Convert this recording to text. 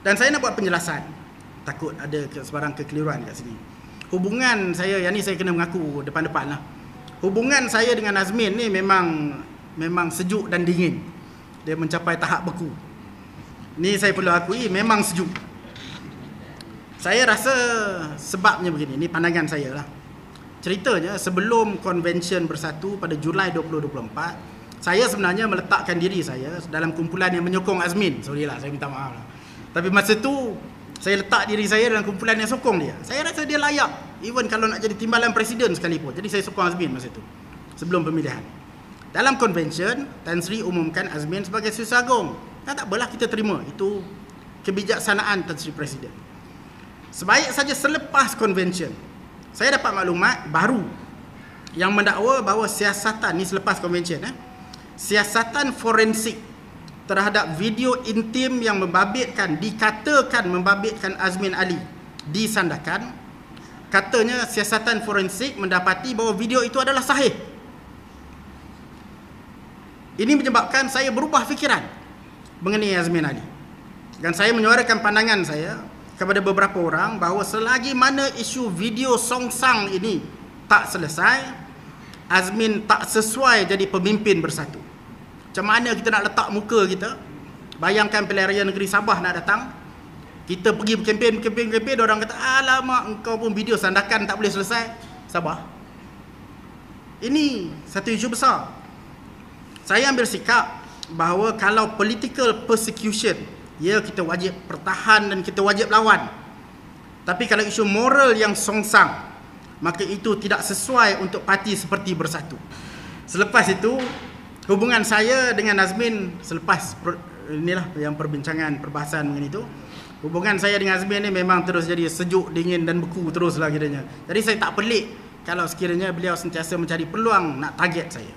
Dan saya nak buat penjelasan, takut ada sebarang kekeliruan kat sini. Hubungan saya, yang ni saya kena mengaku depan-depan lah. Hubungan saya dengan Azmin ni memang sejuk dan dingin. Dia mencapai tahap beku. Ni saya perlu akui, memang sejuk. Saya rasa sebabnya begini, ni pandangan saya lah. Ceritanya sebelum Konvensyen Bersatu pada Julai 2024, saya sebenarnya meletakkan diri saya dalam kumpulan yang menyokong Azmin. Sorry lah, saya minta maaf lah. Tapi masa tu saya letak diri saya dalam kumpulan yang sokong dia. Saya rasa dia layak, even kalau nak jadi timbalan presiden sekalipun. Jadi saya sokong Azmin masa tu, sebelum pemilihan. Dalam konvensyen, Tan Sri umumkan Azmin sebagai Setiausaha Agung. Tak apalah, kita terima. Itu kebijaksanaan Tan Sri Presiden. Sebaik saja selepas konvensyen, saya dapat maklumat baru yang mendakwa bahawa siasatan, ni selepas konvensyen, siasatan forensik terhadap video intim yang dikatakan membabitkan Azmin Ali disandarkan. Katanya siasatan forensik mendapati bahawa video itu adalah sahih. Ini menyebabkan saya berubah fikiran mengenai Azmin Ali. Dan saya menyuarakan pandangan saya kepada beberapa orang bahawa selagi mana isu video songsang ini tak selesai, Azmin tak sesuai jadi pemimpin Bersatu. Macam mana kita nak letak muka kita? Bayangkan pilihan raya negeri Sabah nak datang, kita pergi kempen, orang kata, alamak, engkau pun video sandakan tak boleh selesai Sabah. Ini satu isu besar. Saya ambil sikap bahawa kalau political persecution, ya, kita wajib pertahan dan kita wajib lawan. Tapi kalau isu moral yang songsang, maka itu tidak sesuai untuk parti seperti Bersatu. Selepas itu, hubungan saya dengan Azmin selepas inilah yang perbahasan mengenai itu. Hubungan saya dengan Azmin ni memang terus jadi sejuk, dingin dan beku teruslah kiranya. Jadi saya tak pelik kalau sekiranya beliau sentiasa mencari peluang nak target saya.